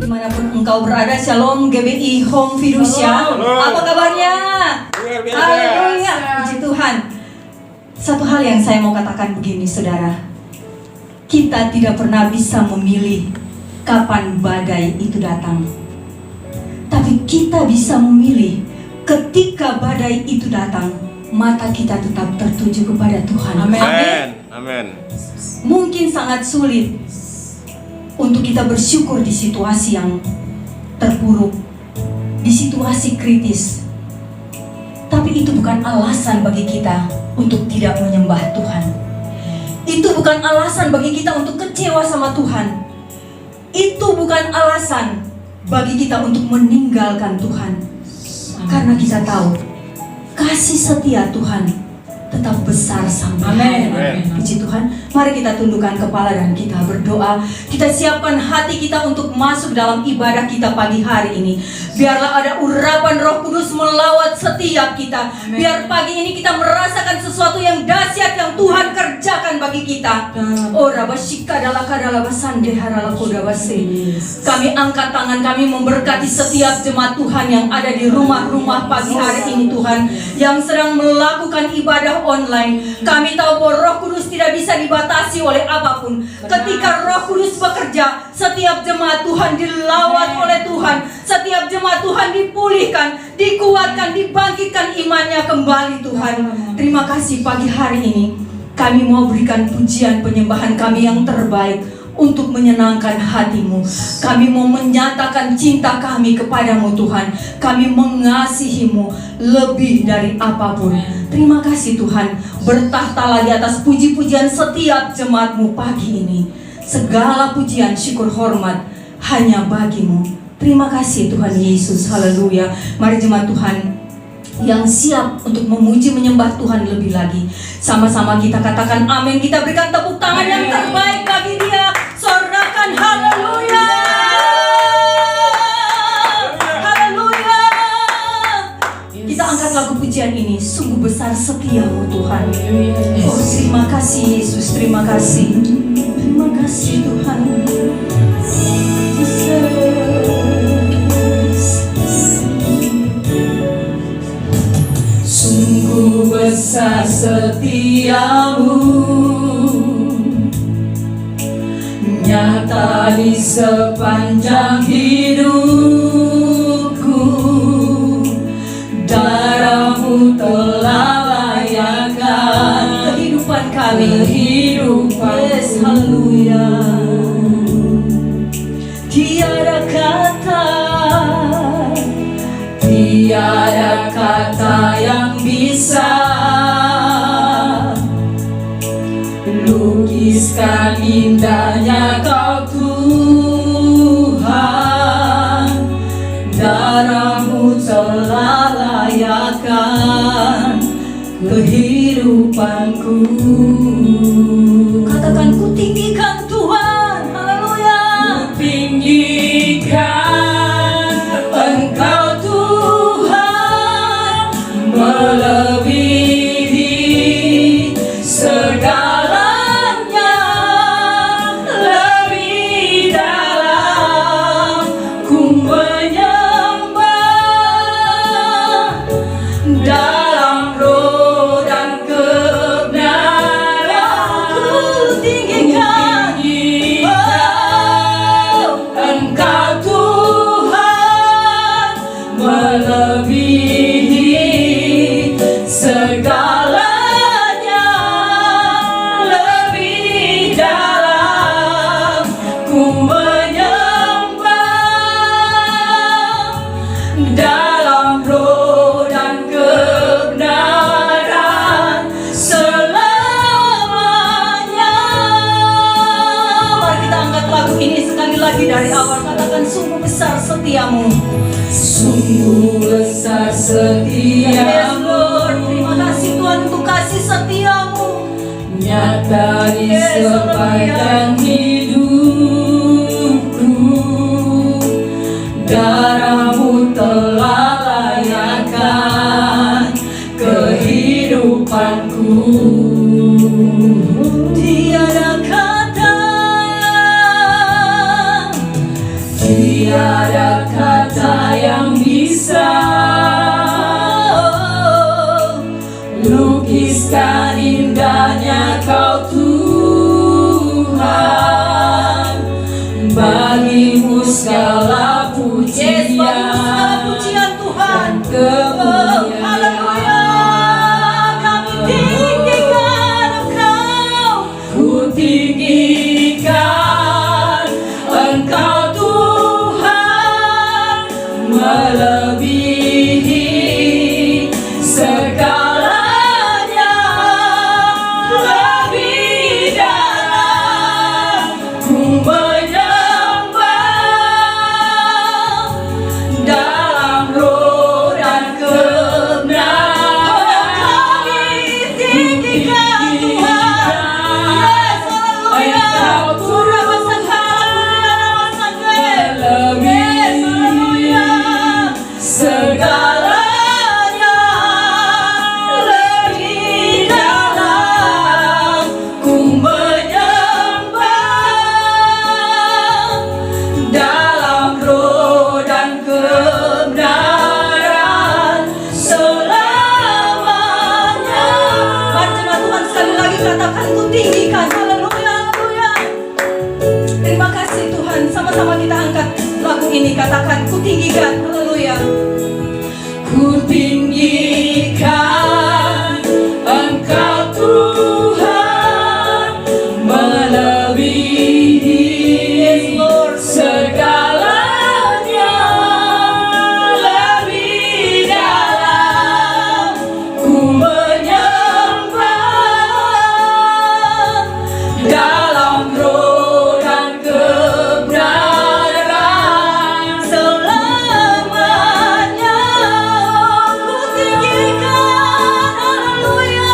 Dimanapun engkau berada, Shalom GBI Home Fiducia. Apa kabarnya? Haleluya, puji Tuhan. Satu hal yang saya mau katakan begini, saudara. Kita tidak pernah bisa memilih kapan badai itu datang. Tapi kita bisa memilih ketika badai itu datang, mata kita tetap tertuju kepada Tuhan. Amin. Amin. Mungkin sangat sulit untuk kita bersyukur di situasi yang terpuruk, di situasi kritis. Tapi itu bukan alasan bagi kita untuk tidak menyembah Tuhan. Itu bukan alasan bagi kita untuk kecewa sama Tuhan. Itu bukan alasan bagi kita untuk meninggalkan Tuhan. Karena kita tahu kasih setia Tuhan tetap besar sampai. Amin. Puji Tuhan. Mari kita tundukkan kepala dan kita berdoa. Kita siapkan hati kita untuk masuk dalam ibadah kita pagi hari ini. Biarlah ada urapan Roh Kudus melawat setiap kita. Biar pagi ini kita merasakan sesuatu yang dahsyat yang Tuhan kerjakan bagi kita. Oh rabashika dalakadala basande harala kodabase. Kami angkat tangan kami memberkati setiap jemaat Tuhan yang ada di rumah-rumah pagi hari ini, Tuhan, yang sedang melakukan ibadah online. Kami tahu bahwa Roh Kudus tidak bisa dibatasi oleh apapun. Ketika Roh Kudus bekerja, setiap jemaat Tuhan dilawat oleh Tuhan. Setiap jemaat Tuhan dipulihkan, dikuatkan, dibangkitkan imannya kembali, Tuhan. Terima kasih pagi hari ini. Kami mau berikan pujian penyembahan kami yang terbaik untuk menyenangkan hati-Mu. Kami mau menyatakan cinta kami kepadamu, Tuhan. Kami mengasihi-Mu lebih dari apapun. Terima kasih, Tuhan. Bertahtalah di atas puji-pujian setiap jemaat-Mu pagi ini. Segala pujian, syukur, hormat hanya bagi-Mu. Terima kasih Tuhan Yesus. Haleluya. Mari jemaat Tuhan yang siap untuk memuji menyembah Tuhan lebih lagi, sama-sama kita katakan amin. Kita berikan tepuk tangan yang terbaik bagi Dia. Sorakan haleluya. Haleluya. Kita angkat lagu pujian ini. Sungguh besar setiamu Tuhan. Oh terima kasih Yesus. Terima kasih. Terima kasih Tuhan. Sungguh besar setiamu, nyata di sepanjang hidupku. Darah-Mu telah layakkan kehidupan kami. Yes, haleluya. Tiada kata yang bisa lukiskan indahnya Kau Tuhan. Darah-Mu telah layakkan kehidupanku. Katakan ku tinggikan Tuhan. Haleluya. Ku tinggikan Engkau melebihi segalanya, lebih dalam ku menyembah dalam roh dan kebenaran. Ku tinggikan Engkau Tuhan melebihi segalanya, lebih dalam ku menyembah dalam roh dan kebenaran selamanya. Mari kita angkat lagu ini sekali lagi dari awal. Katakan sungguh besar setiamu. Sungguh besar setiamu. Terima kasih Tuhan untuk kasih setiamu. Nyata di sepanjang hidupku. Darah-Mu telah layakkan kehidupanku. Tiada kata yang bisa lukiskan indahnya Kau Tuhan. Bagimu segala pujian Tuhan. kemuliaan. Haleluya, kami tinggikan Engkau. Ku tinggikan Engkau Tuhan, melebihi segalanya, lebih dalam ku menyembah dalam roh dan kebenaran. Kami tinggikan Tuhan. Yes, haleluya. Engkau Tuhan, melebihi segalanya, lebih dalam ku menyembah dalam roh dan kebenaran selamanya. Mari jemaat Tuhan sekali lagi katakan ku tinggikan. Haleluya, haleluya. Terima kasih Tuhan. Sama-sama kita angkat lagu ini, katakan ku tinggikan. Haleluya. Ku tinggikan Engkau Tuhan, melebihi segalanya, lebih dalam ku menyembah dalam roh dan kebenaran Selamanya ku tinggikan. Haleluya.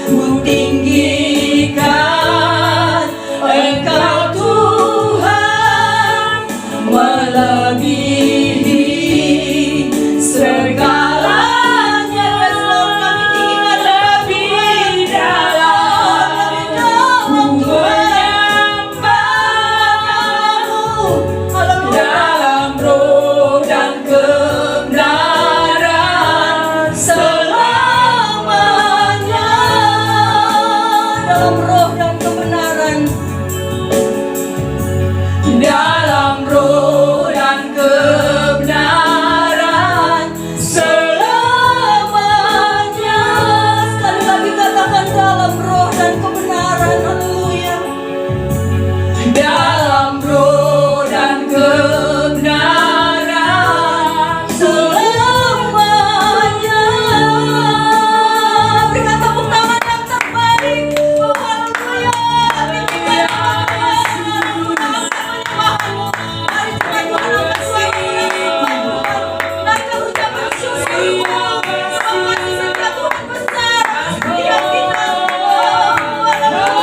Ku tinggikan Engkau Tuhan, melebihi segalanya, lebih dalam ku menyembah dalam roh dan kebenaran selamanya. Dalam roh dan kebenaran. Dalam roh dan kebenaran selamanya. Sekali lagi katakan dalam roh dan kebenaran. Haleluya. Dalam roh dan kebenaran Selamanya. Berikan tepuk tangan yang terbaik. Oh, haleluya. Tinggikan Tuhan. Menyembahmu. Mari Tuhan, Tuhan angkat suara. Naikkan ucapan syukurmu. Sebab kasih setia Tuhan besar. Setiap kita. Oh, haleluya.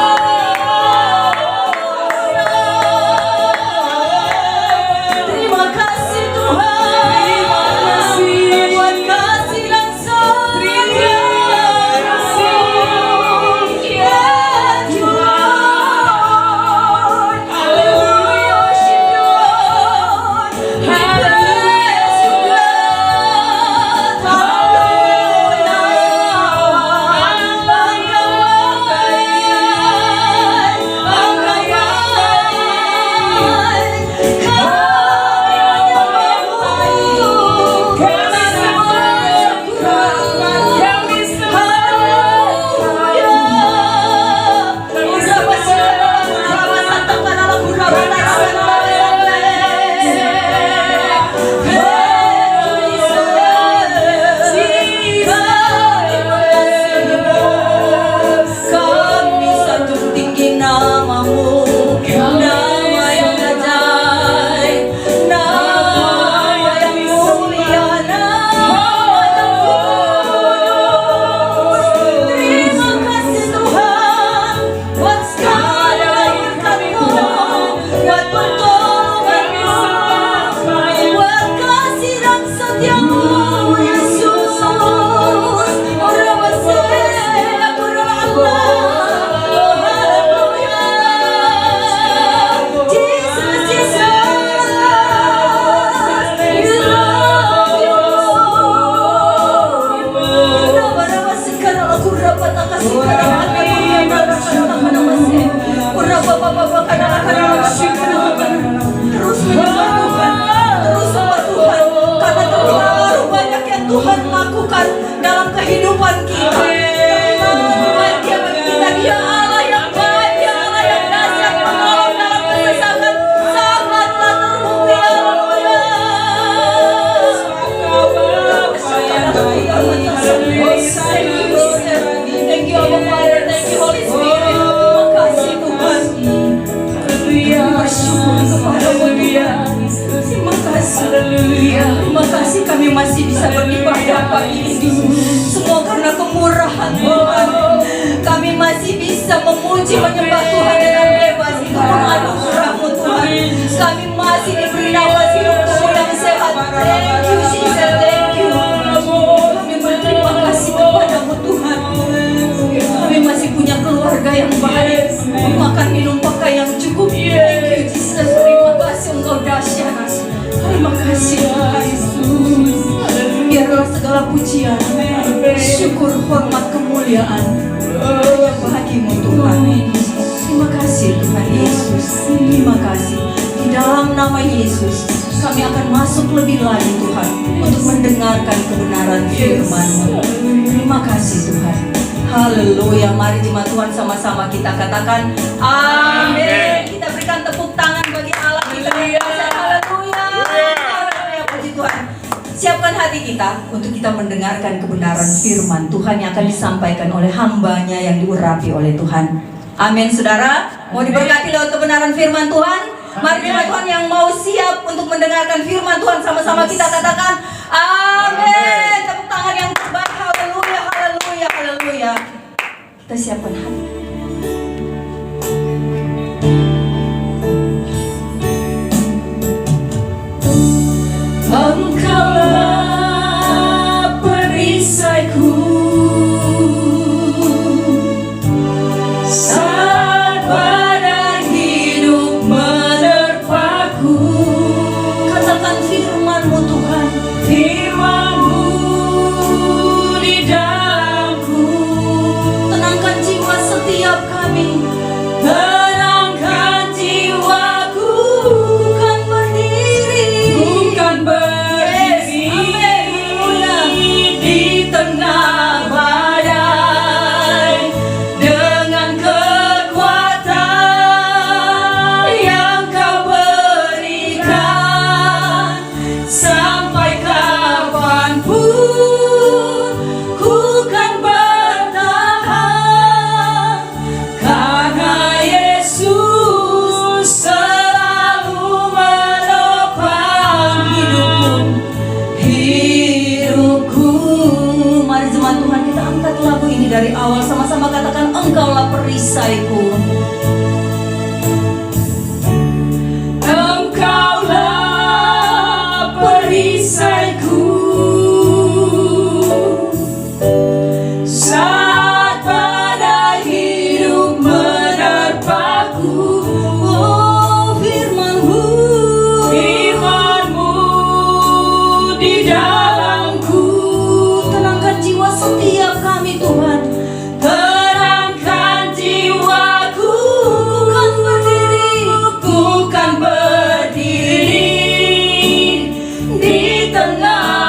Urapa takasi kadang kadang masih. Urapa papa kadang terus menyembah Tuhan, terus sembah Tuhan, karena terlalu banyak yang Tuhan lakukan dalam kehidupan kita. Terlalu bahagia bagi kita. Dia Allah yang baik, Dia Allah yang dahsyat, menolong dalam kesesakan, sangatlah terbukti. Thank you, Abba Father. Thank you, Holy Spirit. Terima kasih Tuhan. Bersyukur kepadamu Tuhan. Terima kasih. Terima kasih kami masih bisa beribadah pagi ini. Semua karena kemurahan Tuhan. Kami masih bisa memuji menyembah Tuhan dengan bebas. Itu anugerah-Mu Tuhan. Kami masih diberi nafas hidup yang sehat. Thank you Jesus. Thank you. Kami berterima kasih kepadamu Tuhan. Kami masih punya keluarga yang baik, makan minum pakaian yang cukup. Thank you Jesus. Terima kasih Engkau dahsyat. Terima kasih Tuhan. Biarlah segala pujian, syukur, hormat, kemuliaan hanya bagimu Tuhan. Terima kasih Tuhan Yesus. Terima kasih. Di dalam nama Yesus kami akan masuk lebih lagi Tuhan untuk mendengarkan kebenaran firman-Mu. Terima kasih Tuhan. Haleluya. Mari jemaat Tuhan sama-sama kita katakan amin. Kita berikan tepuk tangan bagi Allah kita. Haleluya. Haleluya. Puji Tuhan. Siapkan hati kita untuk kita mendengarkan kebenaran firman Tuhan yang akan disampaikan oleh hambanya yang diurapi oleh Tuhan. Amin saudara. Mau diberkati lewat kebenaran firman Tuhan? Mari jemaat Tuhan yang mau siap untuk mendengarkan firman Tuhan, sama-sama kita katakan amin. Tepuk tangan yang terbaik. Haleluya, haleluya, haleluya. Kita siapkan hati. Engkaulah perisaiku saat badai hidup menerpaku. Katakan firman-Mu Tuhan. Firman-Mu di dalamku, Tenangkan jiwa setiap kami. tenangkan jiwaku, Bukan berdiri. bukan berdiri di tengah badai dengan kekuatan yang Kau berikan. Sampai kapanpun ku kan bertahan, karena Yesus selalu menopang hidupku. Mari jemaat Tuhan kita angkat lagu ini dari awal, sama-sama katakan Engkaulah perisaiku. Engkaulah perisaiku saat badai hidup menerpaku. Oh firman-Mu, Firman-Mu di dalamku, tenangkan jiwa setiap kami Tuhan. tenangkan jiwaku, ku kan berdiri di tengah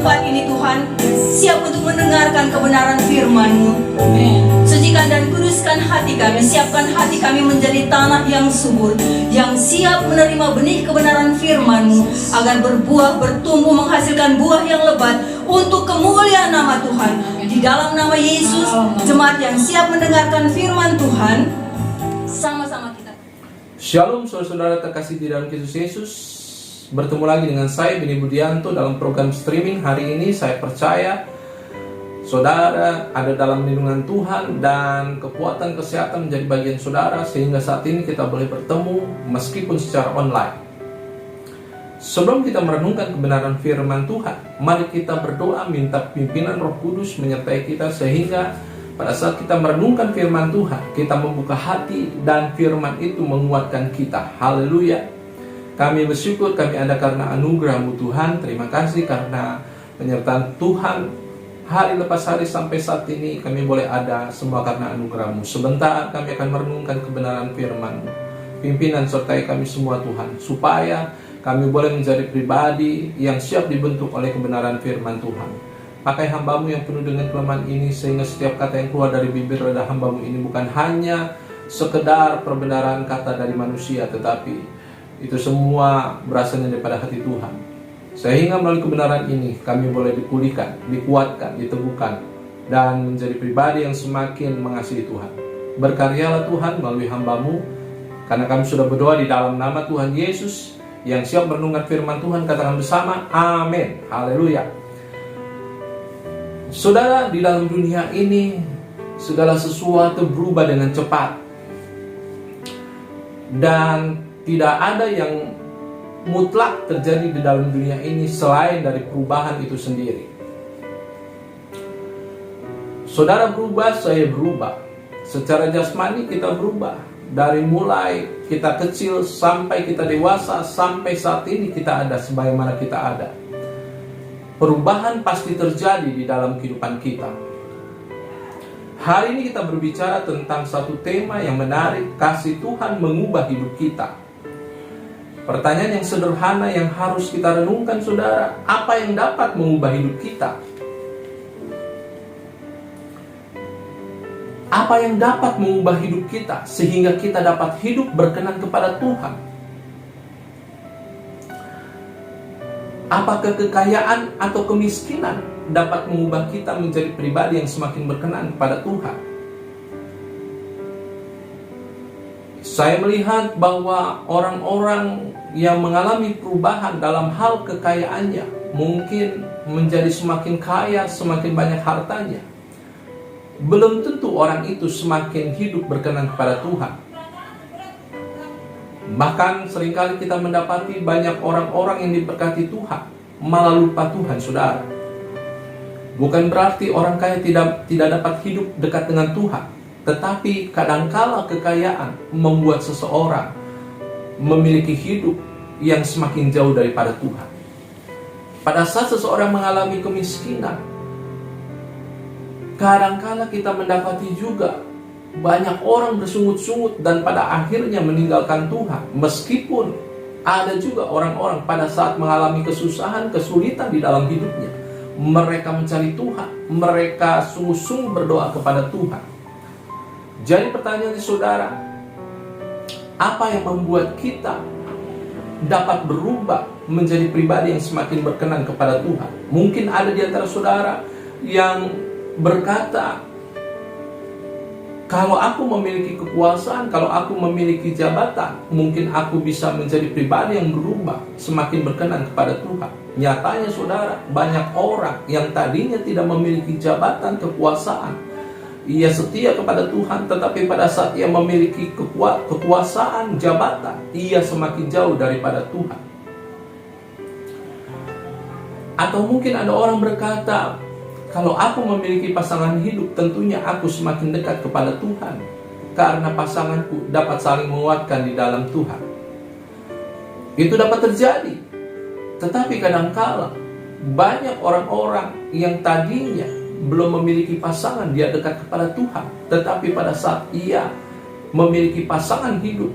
tempat ini Tuhan, siap untuk mendengarkan kebenaran firman-Mu. Sucikan dan kuduskan hati kami, siapkan hati kami menjadi tanah yang subur, yang siap menerima benih kebenaran firman-Mu, agar berbuah, bertumbuh, menghasilkan buah yang lebat untuk kemuliaan nama Tuhan. Di dalam nama Yesus, jemaat yang siap mendengarkan firman Tuhan, sama-sama kita. Shalom saudara-saudara terkasih di dalam Kristus Yesus. Bertemu lagi dengan saya Beni Budianto dalam program streaming hari ini. Saya percaya saudara ada dalam lindungan Tuhan dan kekuatan kesehatan menjadi bagian saudara, sehingga saat ini kita boleh bertemu meskipun secara online. Sebelum kita merenungkan kebenaran firman Tuhan, mari kita berdoa minta pimpinan Roh Kudus menyertai kita, sehingga pada saat kita merenungkan firman Tuhan, kita membuka hati dan firman itu menguatkan kita. Haleluya. Kami bersyukur kami ada karena anugerah-Mu Tuhan. Terima kasih karena penyertaan Tuhan hari lepas hari sampai saat ini kami boleh ada semua karena anugerah-Mu. Sebentar kami akan merenungkan kebenaran firman-Mu. Pimpinan sertai kami semua Tuhan, supaya kami boleh menjadi pribadi yang siap dibentuk oleh kebenaran firman Tuhan. Pakai hamba-Mu yang penuh dengan kelemahan ini, sehingga setiap kata yang keluar dari bibir rada hamba-Mu ini bukan hanya sekedar perbenaran kata dari manusia, tetapi itu semua berasalnya daripada hati Tuhan. Sehingga melalui kebenaran ini kami boleh dipulihkan, dikuatkan, diteguhkan, dan menjadi pribadi yang semakin mengasihi Tuhan. Berkaryalah Tuhan melalui hamba-Mu, karena kami sudah berdoa di dalam nama Tuhan Yesus. Yang siap merenungkan firman Tuhan katakan bersama, amin. Haleluya. Saudara, di dalam dunia ini segala sesuatu berubah dengan cepat, dan tidak ada yang mutlak terjadi di dalam dunia ini selain dari perubahan itu sendiri. Saudara berubah, saya berubah. Secara jasmani kita berubah. Dari mulai kita kecil sampai kita dewasa, sampai saat ini kita ada sebagaimana kita ada. Perubahan pasti terjadi di dalam kehidupan kita. Hari ini kita berbicara tentang satu tema yang menarik, kasih Tuhan mengubah hidup kita. Pertanyaan yang sederhana yang harus kita renungkan saudara, apa yang dapat mengubah hidup kita? Apa yang dapat mengubah hidup kita sehingga kita dapat hidup berkenan kepada Tuhan? Apakah kekayaan atau kemiskinan dapat mengubah kita menjadi pribadi yang semakin berkenan kepada Tuhan? Saya melihat bahwa orang-orang yang mengalami perubahan dalam hal kekayaannya mungkin menjadi semakin kaya, semakin banyak hartanya. Belum tentu orang itu semakin hidup berkenan kepada Tuhan. Bahkan seringkali kita mendapati banyak orang-orang yang diberkati Tuhan malah lupa Tuhan, saudara. Bukan berarti orang kaya tidak dapat hidup dekat dengan Tuhan, tetapi kadangkala kekayaan membuat seseorang memiliki hidup yang semakin jauh daripada Tuhan. Pada saat seseorang mengalami kemiskinan, kadangkala kita mendapati juga banyak orang bersungut-sungut dan pada akhirnya meninggalkan Tuhan. Meskipun ada juga orang-orang pada saat mengalami kesusahan, kesulitan di dalam hidupnya, mereka mencari Tuhan, mereka sungguh-sungguh berdoa kepada Tuhan. Jadi pertanyaan saudara, apa yang membuat kita dapat berubah menjadi pribadi yang semakin berkenan kepada Tuhan? Mungkin ada di antara saudara yang berkata, kalau aku memiliki kekuasaan, kalau aku memiliki jabatan, mungkin aku bisa menjadi pribadi yang berubah, semakin berkenan kepada Tuhan. Nyatanya saudara, banyak orang yang tadinya tidak memiliki jabatan, kekuasaan, ia setia kepada Tuhan, tetapi pada saat ia memiliki kekuasaan, jabatan, ia semakin jauh daripada Tuhan. Atau mungkin ada orang berkata, kalau aku memiliki pasangan hidup, tentunya aku semakin dekat kepada Tuhan, karena pasanganku dapat saling menguatkan di dalam Tuhan. Itu dapat terjadi. Tetapi kadangkala banyak orang-orang yang tadinya belum memiliki pasangan, dia dekat kepada Tuhan, tetapi pada saat ia memiliki pasangan hidup,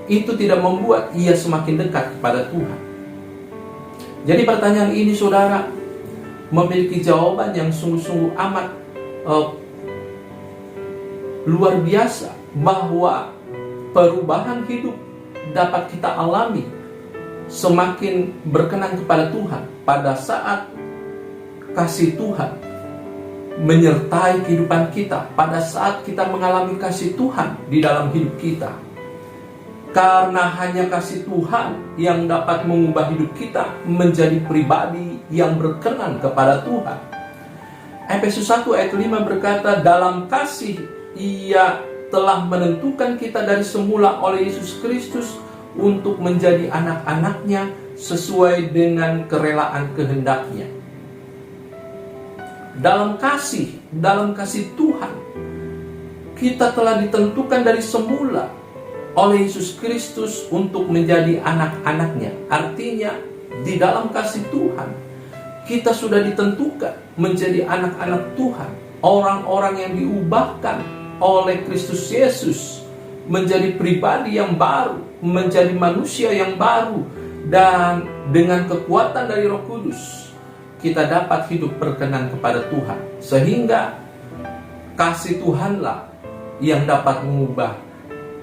itu tidak membuat ia semakin dekat kepada Tuhan. Jadi pertanyaan ini saudara memiliki jawaban yang sungguh-sungguh amat luar biasa, bahwa perubahan hidup dapat kita alami semakin berkenan kepada Tuhan pada saat kasih Tuhan menyertai kehidupan kita, pada saat kita mengalami kasih Tuhan di dalam hidup kita. Karena hanya kasih Tuhan yang dapat mengubah hidup kita menjadi pribadi yang berkenan kepada Tuhan. Efesus 1 ayat 5 berkata, dalam kasih Ia telah menentukan kita dari semula oleh Yesus Kristus untuk menjadi anak-anaknya sesuai dengan kerelaan kehendak-Nya. Dalam kasih Tuhan, kita telah ditentukan dari semula oleh Yesus Kristus untuk menjadi anak-anak-Nya. Artinya, di dalam kasih Tuhan, kita sudah ditentukan menjadi anak-anak Tuhan, orang-orang yang diubahkan oleh Kristus Yesus menjadi pribadi yang baru, menjadi manusia yang baru, dan dengan kekuatan dari Roh Kudus kita dapat hidup berkenan kepada Tuhan, sehingga kasih Tuhanlah yang dapat mengubah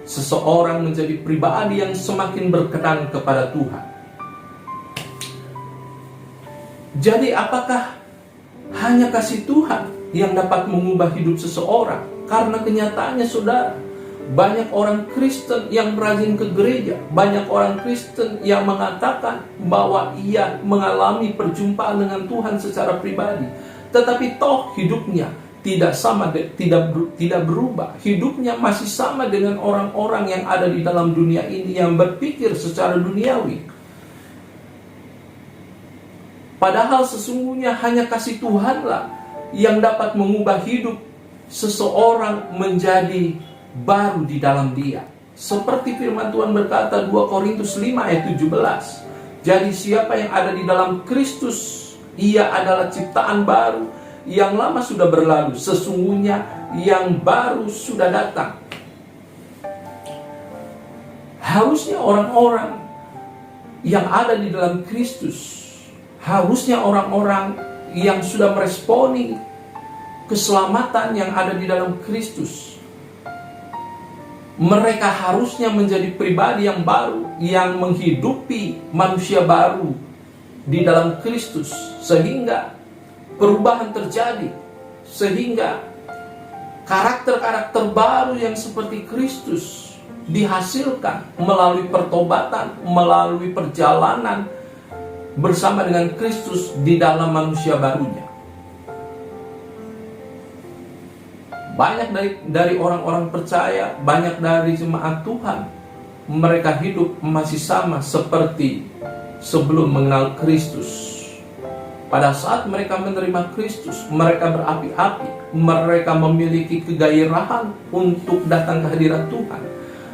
seseorang menjadi pribadi yang semakin berkenan kepada Tuhan. Jadi apakah hanya kasih Tuhan yang dapat mengubah hidup seseorang? Karena kenyataannya saudara, banyak orang Kristen yang rajin ke gereja, banyak orang Kristen yang mengatakan bahwa ia mengalami perjumpaan dengan Tuhan secara pribadi, tetapi toh hidupnya tidak sama, tidak berubah. Hidupnya masih sama dengan orang-orang yang ada di dalam dunia ini yang berpikir secara duniawi. Padahal sesungguhnya hanya kasih Tuhanlah yang dapat mengubah hidup seseorang menjadi baru di dalam Dia. Seperti firman Tuhan berkata 2 Korintus 5 ayat 17. Jadi siapa yang ada di dalam Kristus, ia adalah ciptaan baru, yang lama sudah berlalu, sesungguhnya yang baru sudah datang. Harusnya orang-orang yang ada di dalam Kristus, harusnya orang-orang yang sudah meresponi keselamatan yang ada di dalam Kristus, mereka harusnya menjadi pribadi yang baru, yang menghidupi manusia baru di dalam Kristus, sehingga perubahan terjadi, sehingga karakter-karakter baru yang seperti Kristus dihasilkan melalui pertobatan, melalui perjalanan bersama dengan Kristus di dalam manusia barunya. Banyak dari orang-orang percaya, banyak dari jemaat Tuhan, mereka hidup masih sama seperti sebelum mengenal Kristus. Pada saat mereka menerima Kristus, mereka berapi-api, mereka memiliki kegairahan untuk datang ke hadirat Tuhan.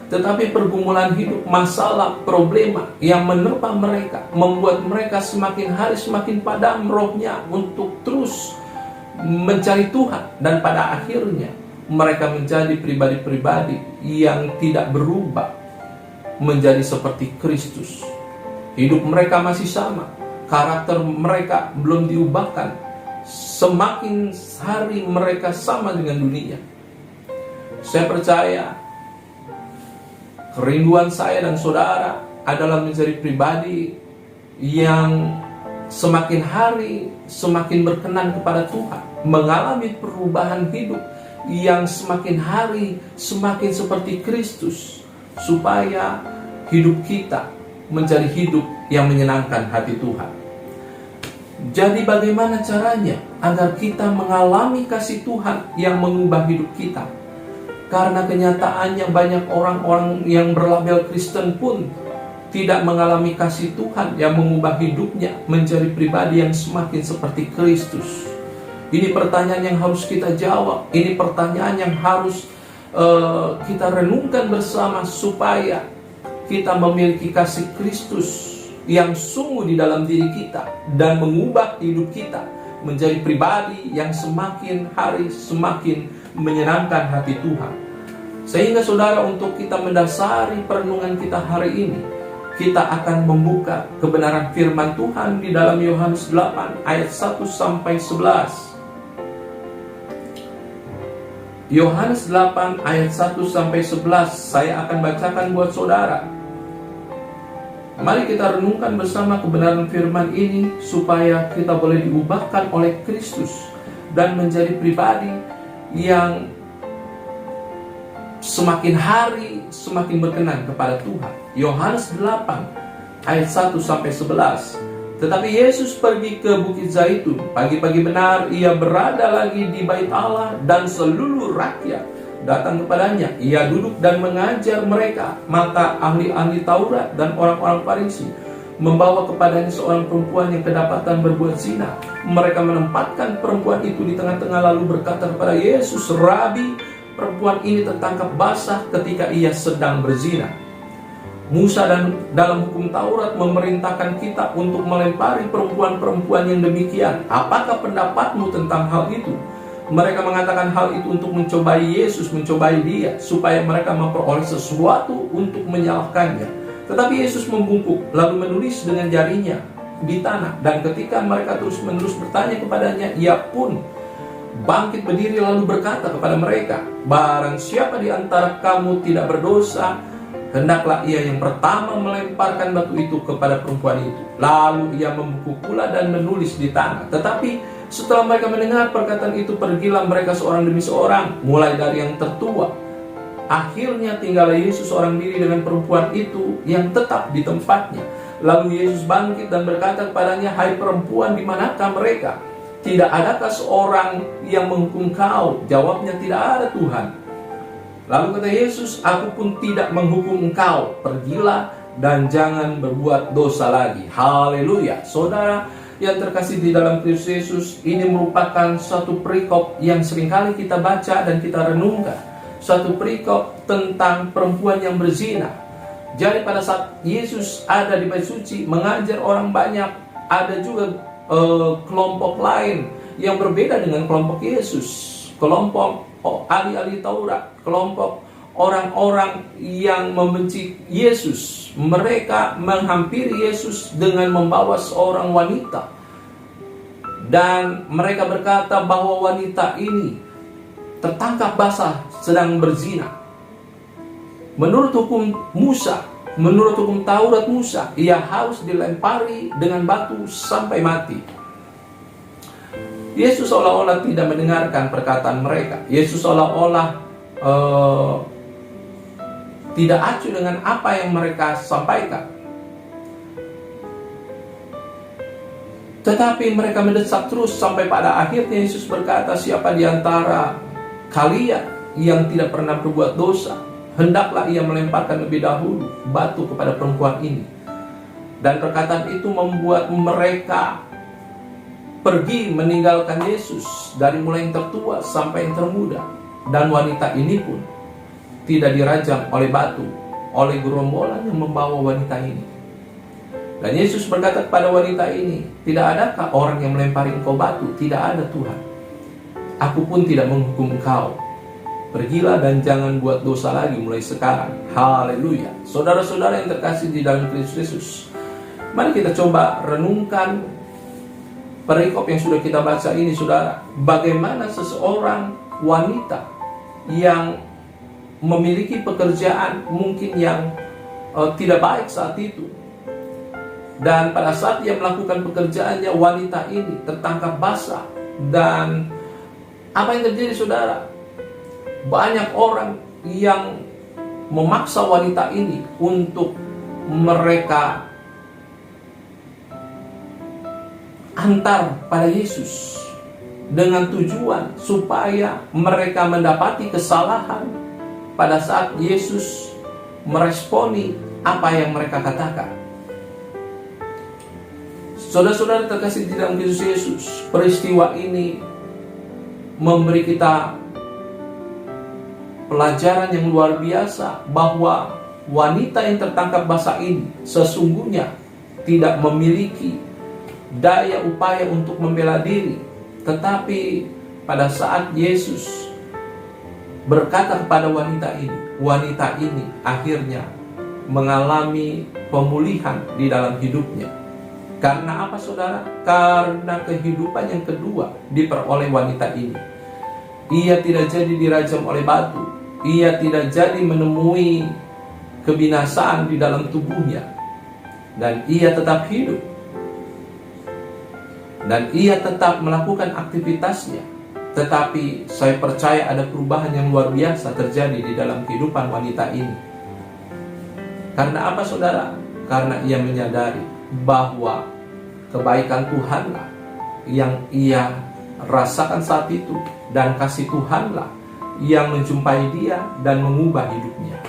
Tetapi pergumulan hidup, masalah, problema yang menerpa mereka, membuat mereka semakin hari semakin padam rohnya untuk terus mencari Tuhan. Dan pada akhirnya mereka menjadi pribadi-pribadi yang tidak berubah menjadi seperti Kristus. Hidup mereka masih sama, karakter mereka belum diubahkan. Semakin hari mereka sama dengan dunia. Saya percaya kerinduan saya dan saudara adalah menjadi pribadi yang semakin hari semakin berkenan kepada Tuhan, mengalami perubahan hidup yang semakin hari semakin seperti Kristus, supaya hidup kita menjadi hidup yang menyenangkan hati Tuhan. Jadi bagaimana caranya agar kita mengalami kasih Tuhan yang mengubah hidup kita? Karena kenyataannya banyak orang-orang yang berlabel Kristen pun tidak mengalami kasih Tuhan yang mengubah hidupnya menjadi pribadi yang semakin seperti Kristus. Ini pertanyaan yang harus kita jawab. Ini pertanyaan yang harus kita renungkan bersama, supaya kita memiliki kasih Kristus yang sungguh di dalam diri kita dan mengubah hidup kita menjadi pribadi yang semakin hari semakin menyenangkan hati Tuhan. Sehingga saudara, untuk kita mendasari perenungan kita hari ini, kita akan membuka kebenaran firman Tuhan di dalam Yohanes 8 ayat 1 sampai 11. Yohanes 8 ayat 1 sampai 11 saya akan bacakan buat saudara. Mari kita renungkan bersama kebenaran firman ini supaya kita boleh diubahkan oleh Kristus dan menjadi pribadi yang semakin hari semakin berkenan kepada Tuhan. Yohanes 8 ayat 1 sampai 11. Tetapi Yesus pergi ke Bukit Zaitun. Pagi-pagi benar ia berada lagi di bait Allah dan seluruh rakyat datang kepadanya. Ia duduk dan mengajar mereka. Maka ahli-ahli Taurat dan orang-orang Farisi membawa kepadanya seorang perempuan yang kedapatan berbuat zina. Mereka menempatkan perempuan itu di tengah-tengah lalu berkata kepada Yesus, "Rabi, perempuan ini tertangkap basah ketika ia sedang berzina. Musa dan dalam hukum Taurat memerintahkan kita untuk melempari perempuan-perempuan yang demikian. Apakah pendapatmu tentang hal itu?" Mereka mengatakan hal itu untuk mencobai Yesus, mencobai dia, supaya mereka memperoleh sesuatu untuk menyalahkannya. Tetapi Yesus membungkuk, lalu menulis dengan jarinya di tanah. Dan ketika mereka terus-menerus bertanya kepadanya, ia pun bangkit berdiri lalu berkata kepada mereka, "Barang siapa di antara kamu tidak berdosa, hendaklah ia yang pertama melemparkan batu itu kepada perempuan itu." Lalu ia membungkuk pula dan menulis di tanah. Tetapi setelah mereka mendengar perkataan itu, pergilah mereka seorang demi seorang, mulai dari yang tertua. Akhirnya tinggallah Yesus seorang diri dengan perempuan itu yang tetap di tempatnya. Lalu Yesus bangkit dan berkata kepadanya, "Hai perempuan, di manakah mereka? Tidak adakah seorang yang menghukum kau?" Jawabnya, "Tidak ada, Tuhan." Lalu kata Yesus, "Aku pun tidak menghukum engkau. Pergilah dan jangan berbuat dosa lagi." Haleluya. Saudara yang terkasih di dalam Kristus Yesus, ini merupakan suatu perikop yang seringkali kita baca dan kita renungkan. Suatu perikop tentang perempuan yang berzina. Jadi pada saat Yesus ada di bait suci mengajar orang banyak, ada juga kelompok lain yang berbeda dengan kelompok Yesus. Kelompok ahli-ahli Taurat, kelompok orang-orang yang membenci Yesus. Mereka menghampiri Yesus dengan membawa seorang wanita. Dan mereka berkata bahwa wanita ini tertangkap basah sedang berzina. Menurut hukum Musa, menurut hukum Taurat Musa, ia harus dilempari dengan batu sampai mati. Yesus seolah-olah tidak mendengarkan perkataan mereka. Yesus seolah-olah tidak acuh dengan apa yang mereka sampaikan. Tetapi mereka mendesak terus sampai pada akhirnya Yesus berkata, "Siapa di antara kalian yang tidak pernah berbuat dosa, hendaklah ia melemparkan lebih dahulu batu kepada perempuan ini." Dan perkataan itu membuat mereka pergi meninggalkan Yesus, dari mulai yang tertua sampai yang termuda. Dan wanita ini pun tidak dirajam oleh batu, oleh gerombolan yang membawa wanita ini. Dan Yesus berkata kepada wanita ini, "Tidak adakah orang yang melempari engkau batu?" "Tidak ada, Tuhan." "Aku pun tidak menghukum engkau. Pergilah dan jangan buat dosa lagi mulai sekarang." Haleluya. Saudara-saudara yang terkasih di dalam Kristus Yesus, mari kita coba renungkan perikop yang sudah kita baca ini, saudara. Bagaimana seseorang wanita yang memiliki pekerjaan mungkin yang tidak baik saat itu, dan pada saat ia melakukan pekerjaannya, wanita ini tertangkap basah. Dan apa yang terjadi, saudara? Banyak orang yang memaksa wanita ini untuk mereka antar pada Yesus dengan tujuan supaya mereka mendapati kesalahan pada saat Yesus meresponi apa yang mereka katakan. Saudara-saudara terkasih di dalam Kristus Yesus, peristiwa ini memberi kita pelajaran yang luar biasa bahwa wanita yang tertangkap basah ini sesungguhnya tidak memiliki daya upaya untuk membela diri. Tetapi pada saat Yesus berkata kepada wanita ini akhirnya mengalami pemulihan di dalam hidupnya. Karena apa saudara? Karena kehidupan yang kedua diperoleh wanita ini. Ia tidak jadi dirajam oleh batu. Ia tidak jadi menemui kebinasaan di dalam tubuhnya. Dan ia tetap hidup. Dan ia tetap melakukan aktivitasnya. Tetapi saya percaya ada perubahan yang luar biasa terjadi di dalam kehidupan wanita ini. Karena apa saudara? Karena ia menyadari bahwa kebaikan Tuhanlah yang ia rasakan saat itu, dan kasih Tuhanlah yang menjumpai dia dan mengubah hidupnya.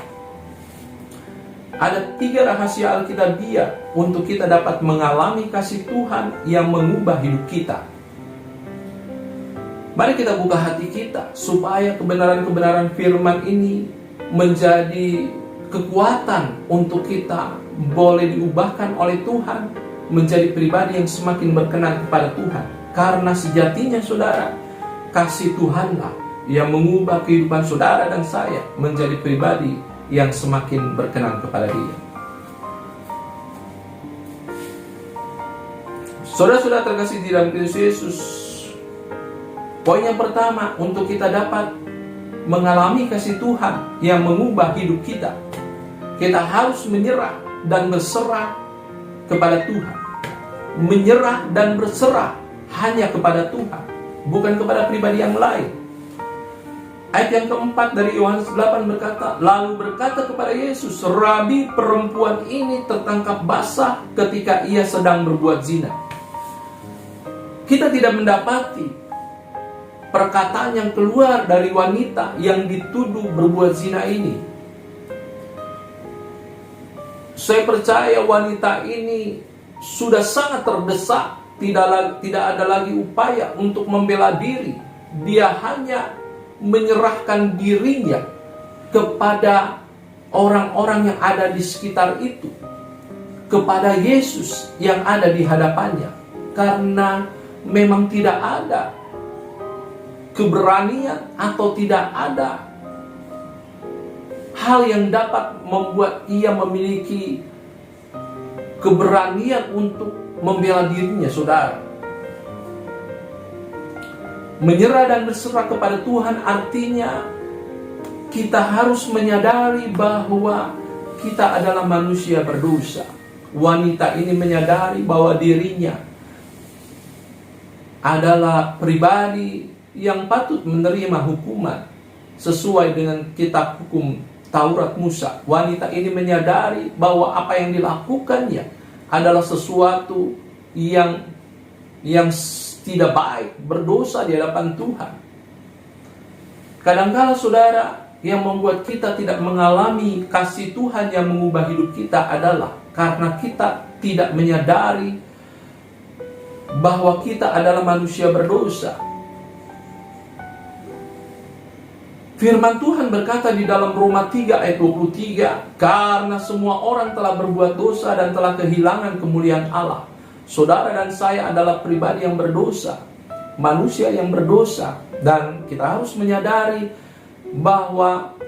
Ada 3 rahasia Alkitabiah untuk kita dapat mengalami kasih Tuhan yang mengubah hidup kita. Mari kita buka hati kita supaya kebenaran-kebenaran firman ini menjadi kekuatan untuk kita boleh diubahkan oleh Tuhan menjadi pribadi yang semakin berkenan kepada Tuhan. Karena sejatinya saudara, kasih Tuhanlah yang mengubah kehidupan saudara dan saya menjadi pribadi yang semakin berkenan kepada Dia. Saudara-saudara terkasih di dalam Kristus Yesus, poin yang pertama untuk kita dapat mengalami kasih Tuhan yang mengubah hidup kita, kita harus menyerah dan berserah kepada Tuhan. Menyerah dan berserah hanya kepada Tuhan, bukan kepada pribadi yang lain. Ayat yang keempat dari Yohanes 8 berkata, lalu berkata kepada Yesus, Rabi, perempuan ini tertangkap basah ketika ia sedang berbuat zina. Kita tidak mendapati perkataan yang keluar dari wanita yang dituduh berbuat zina ini. Saya percaya wanita ini sudah sangat terdesak, tidak ada lagi upaya untuk membela diri. Dia hanya menyerahkan dirinya kepada orang-orang yang ada di sekitar itu, kepada Yesus yang ada di hadapannya. Karena memang tidak ada keberanian atau tidak ada hal yang dapat membuat ia memiliki keberanian untuk membela dirinya, saudara. Menyerah dan berserah kepada Tuhan artinya kita harus menyadari bahwa kita adalah manusia berdosa. Wanita ini menyadari bahwa dirinya adalah pribadi yang patut menerima hukuman sesuai dengan kitab hukum Taurat Musa. Wanita ini menyadari bahwa apa yang dilakukannya adalah sesuatu yang tidak baik, berdosa di hadapan Tuhan. Kadangkala saudara, yang membuat kita tidak mengalami kasih Tuhan yang mengubah hidup kita adalah karena kita tidak menyadari bahwa kita adalah manusia berdosa. Firman Tuhan berkata di dalam Roma 3 ayat 23, karena semua orang telah berbuat dosa dan telah kehilangan kemuliaan Allah. Saudara dan saya adalah pribadi yang berdosa, manusia yang berdosa, dan kita harus menyadari bahwa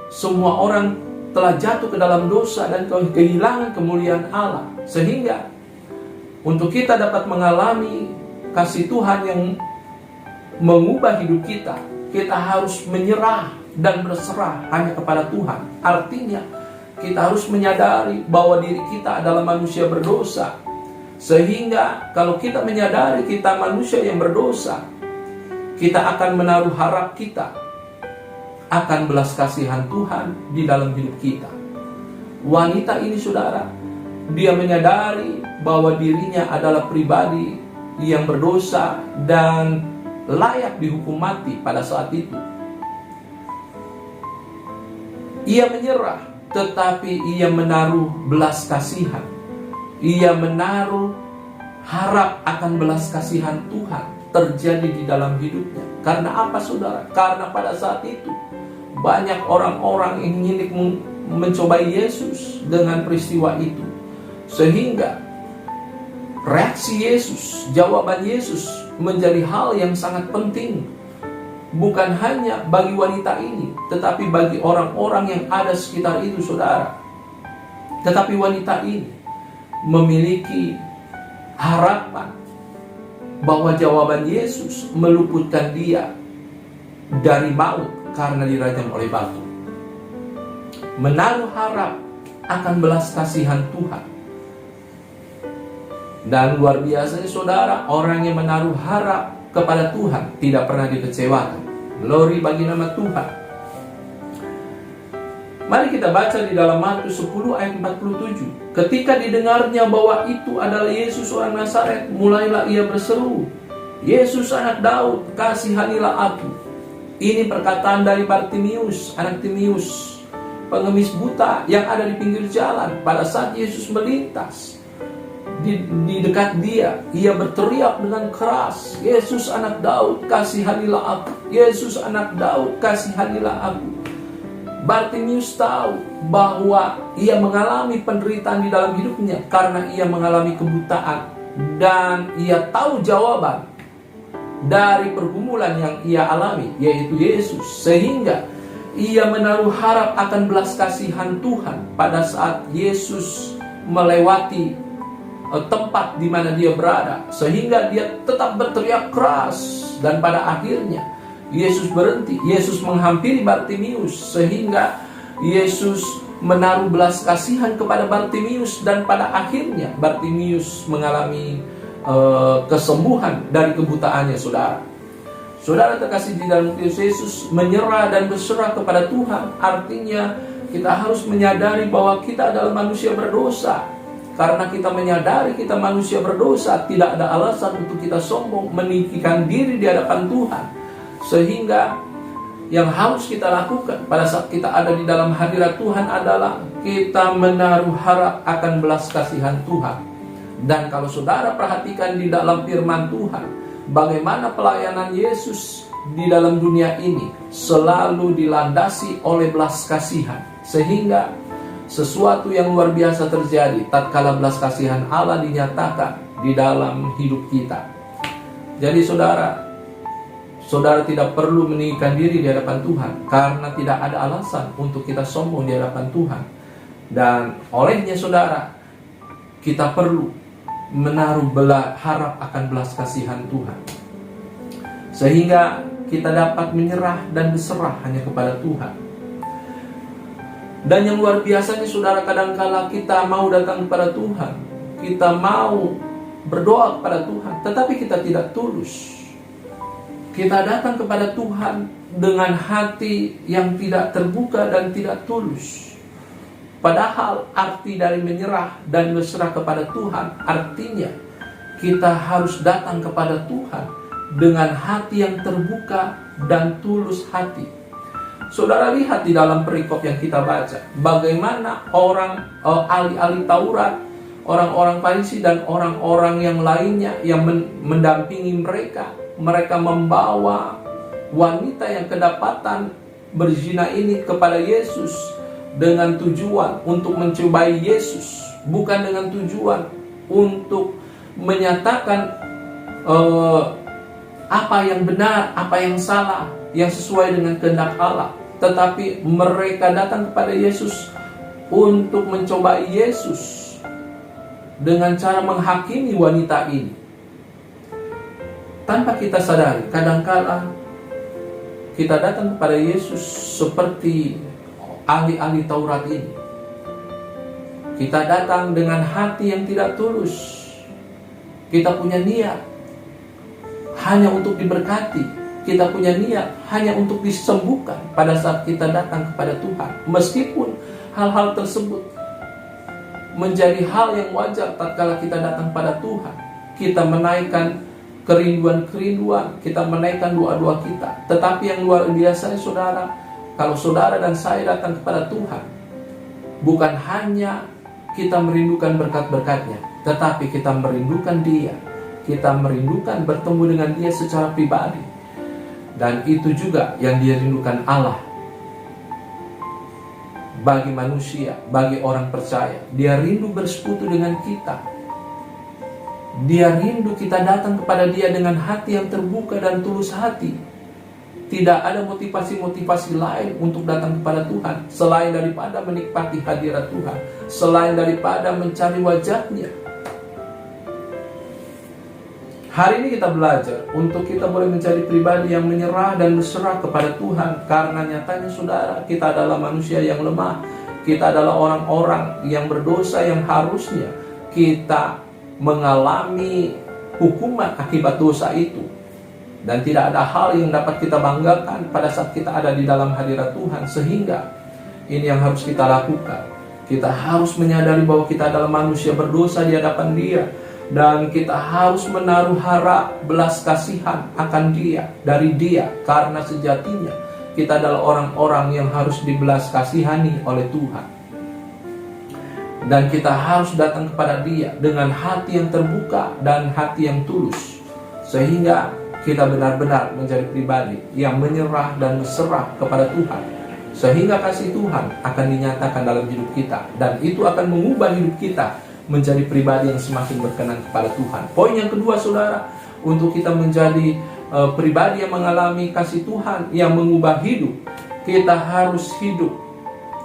semua orang telah jatuh ke dalam dosa dan kehilangan kemuliaan Allah. Sehingga untuk kita dapat mengalami kasih Tuhan yang mengubah hidup kita, kita harus menyerah dan berserah hanya kepada Tuhan. Artinya kita harus menyadari bahwa diri kita adalah manusia berdosa. Sehingga kalau kita menyadari kita manusia yang berdosa, kita akan menaruh harap kita akan belas kasihan Tuhan di dalam hidup kita. Wanita ini saudara, dia menyadari bahwa dirinya adalah pribadi yang berdosa dan layak dihukum mati pada saat itu. Ia menyerah, tetapi ia menaruh belas kasihan. Ia menaruh harap akan belas kasihan Tuhan terjadi di dalam hidupnya. Karena apa saudara? Karena pada saat itu banyak orang-orang yang ingin mencobai Yesus dengan peristiwa itu. Sehingga reaksi Yesus, jawaban Yesus menjadi hal yang sangat penting. Bukan hanya bagi wanita ini, tetapi bagi orang-orang yang ada sekitar itu, saudara. Tetapi wanita ini memiliki harapan bahwa jawaban Yesus meluputkan dia dari maut karena dirajam oleh batu. Menaruh harap akan belas kasihan Tuhan. Dan luar biasanya saudara, orang yang menaruh harap kepada Tuhan tidak pernah dikecewakan. Glory bagi nama Tuhan. Mari kita baca di dalam Matius 10 ayat 47. Ketika didengarnya bahwa itu adalah Yesus orang Nazaret, mulailah ia berseru, Yesus anak Daud, kasihanilah aku. Ini perkataan dari Bartimius, anak Timius, pengemis buta yang ada di pinggir jalan. Pada saat Yesus melintas di dekat dia, ia berteriak dengan keras, Yesus anak Daud, kasihanilah aku. Yesus anak Daud, kasihanilah aku. Bartimius tahu bahwa ia mengalami penderitaan di dalam hidupnya karena ia mengalami kebutaan, dan ia tahu jawaban dari pergumulan yang ia alami, yaitu Yesus. Sehingga ia menaruh harap akan belas kasihan Tuhan pada saat Yesus melewati tempat di mana dia berada, sehingga dia tetap berteriak keras. Dan pada akhirnya Yesus berhenti. Yesus menghampiri Bartimius, sehingga Yesus menaruh belas kasihan kepada Bartimius, dan pada akhirnya Bartimius mengalami kesembuhan dari kebutaannya, saudara. Saudara terkasih di dalam Kristus Yesus, menyerah dan berserah kepada Tuhan artinya kita harus menyadari bahwa kita adalah manusia berdosa. Karena kita menyadari kita manusia berdosa, tidak ada alasan untuk kita sombong, meninggikan diri di hadapan Tuhan. Sehingga yang harus kita lakukan pada saat kita ada di dalam hadirat Tuhan adalah kita menaruh harap akan belas kasihan Tuhan. Dan kalau saudara perhatikan di dalam firman Tuhan, bagaimana pelayanan Yesus di dalam dunia ini selalu dilandasi oleh belas kasihan. Sehingga sesuatu yang luar biasa terjadi tatkala belas kasihan Allah dinyatakan di dalam hidup kita. Jadi saudara tidak perlu meninggikan diri di hadapan Tuhan, karena tidak ada alasan untuk kita sombong di hadapan Tuhan. Dan olehnya saudara, kita perlu menaruh harap akan belas kasihan Tuhan, sehingga kita dapat menyerah dan berserah hanya kepada Tuhan. Dan yang luar biasanya saudara, kadangkala kita mau datang kepada Tuhan, kita mau berdoa kepada Tuhan, tetapi kita tidak tulus. Kita datang kepada Tuhan dengan hati yang tidak terbuka dan tidak tulus. Padahal arti dari menyerah dan berserah kepada Tuhan artinya kita harus datang kepada Tuhan dengan hati yang terbuka dan tulus hati. Saudara lihat di dalam perikop yang kita baca, bagaimana orang ahli-ahli Taurat, orang-orang Farisi dan orang-orang yang lainnya yang mendampingi mereka membawa wanita yang kedapatan berzina ini kepada Yesus dengan tujuan untuk mencobai Yesus, bukan dengan tujuan untuk menyatakan apa yang benar, apa yang salah, yang sesuai dengan kehendak Allah. Tetapi mereka datang kepada Yesus untuk mencobai Yesus dengan cara menghakimi wanita ini. Tanpa kita sadari, kadangkala kita datang kepada Yesus seperti ahli-ahli Taurat ini. Kita datang dengan hati yang tidak tulus. Kita punya niat hanya untuk diberkati. Kita punya niat hanya untuk disembuhkan pada saat kita datang kepada Tuhan. Meskipun hal-hal tersebut menjadi hal yang wajar tatkala kita datang pada Tuhan. Kita menaikkan kerinduan-kerinduan, kita menaikkan doa-doa kita. Tetapi yang luar biasa saudara, kalau saudara dan saya datang kepada Tuhan, bukan hanya kita merindukan berkat-berkatnya, tetapi kita merindukan Dia. Kita merindukan bertemu dengan Dia secara pribadi. Dan itu juga yang Dia rindukan Allah bagi manusia, bagi orang percaya. Dia rindu bersekutu dengan kita. Dia rindu kita datang kepada Dia dengan hati yang terbuka dan tulus hati. Tidak ada motivasi-motivasi lain untuk datang kepada Tuhan selain daripada menikmati hadirat Tuhan, selain daripada mencari wajah-Nya. Hari ini kita belajar untuk kita boleh menjadi pribadi yang menyerah dan berserah kepada Tuhan. Karena nyatanya saudara, kita adalah manusia yang lemah. Kita adalah orang-orang yang berdosa yang harusnya kita mengalami hukuman akibat dosa itu. Dan tidak ada hal yang dapat kita banggakan pada saat kita ada di dalam hadirat Tuhan. Sehingga ini yang harus kita lakukan. Kita harus menyadari bahwa kita adalah manusia berdosa di hadapan Dia. Dan kita harus menaruh harap belas kasihan akan Dia, dari Dia. Karena sejatinya kita adalah orang-orang yang harus dibelas kasihani oleh Tuhan. Dan kita harus datang kepada Dia dengan hati yang terbuka dan hati yang tulus. Sehingga kita benar-benar menjadi pribadi yang menyerah dan berserah kepada Tuhan. Sehingga kasih Tuhan akan dinyatakan dalam hidup kita. Dan itu akan mengubah hidup kita menjadi pribadi yang semakin berkenan kepada Tuhan. Poin yang kedua saudara, untuk kita menjadi pribadi yang mengalami kasih Tuhan yang mengubah hidup, kita harus hidup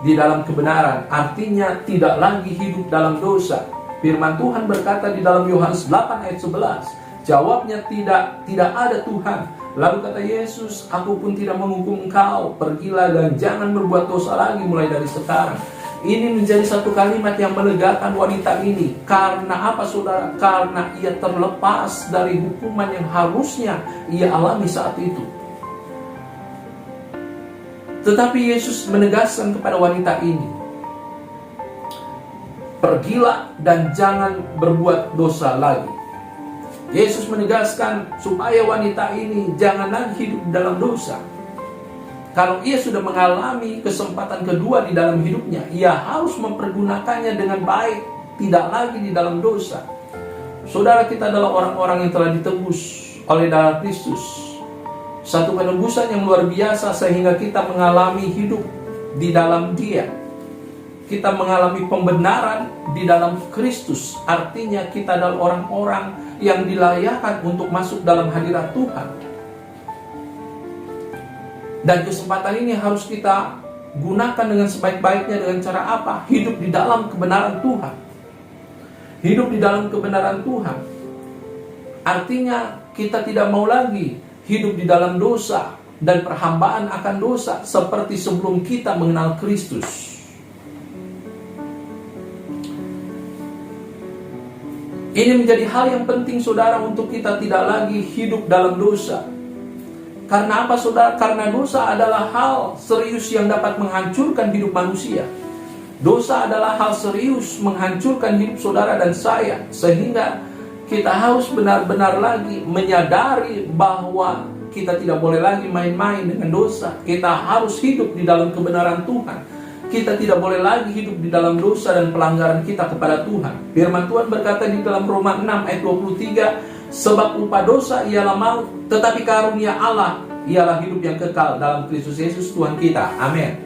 di dalam kebenaran. Artinya tidak lagi hidup dalam dosa. Firman Tuhan berkata di dalam Yohanes 8 ayat 11, jawabnya tidak ada Tuhan. Lalu kata Yesus, aku pun tidak menghukum engkau, pergilah dan jangan berbuat dosa lagi mulai dari sekarang. Ini menjadi satu kalimat yang melegakan wanita ini. Karena apa saudara? Karena ia terlepas dari hukuman yang harusnya ia alami saat itu. Tetapi Yesus menegaskan kepada wanita ini, pergilah dan jangan berbuat dosa lagi. Yesus menegaskan supaya wanita ini jangan lagi hidup dalam dosa. Kalau ia sudah mengalami kesempatan kedua di dalam hidupnya, ia harus mempergunakannya dengan baik, tidak lagi di dalam dosa. Saudara, kita adalah orang-orang yang telah ditebus oleh darah Kristus. Satu penebusan yang luar biasa sehingga kita mengalami hidup di dalam Dia. Kita mengalami pembenaran di dalam Kristus. Artinya kita adalah orang-orang yang dilayakkan untuk masuk dalam hadirat Tuhan. Dan kesempatan ini harus kita gunakan dengan sebaik-baiknya. Dengan cara apa? Hidup di dalam kebenaran Tuhan. Hidup di dalam kebenaran Tuhan artinya kita tidak mau lagi hidup di dalam dosa dan perhambaan akan dosa seperti sebelum kita mengenal Kristus. Ini menjadi hal yang penting saudara, untuk kita tidak lagi hidup dalam dosa. Karena apa saudara? Karena dosa adalah hal serius yang dapat menghancurkan hidup manusia. Dosa adalah hal serius menghancurkan hidup saudara dan saya. Sehingga kita harus benar-benar lagi menyadari bahwa kita tidak boleh lagi main-main dengan dosa. Kita harus hidup di dalam kebenaran Tuhan. Kita tidak boleh lagi hidup di dalam dosa dan pelanggaran kita kepada Tuhan. Firman Tuhan berkata di dalam Roma 6 ayat 23, sebab upah dosa ialah maut, tetapi karunia Allah ialah hidup yang kekal dalam Kristus Yesus Tuhan kita. Amin.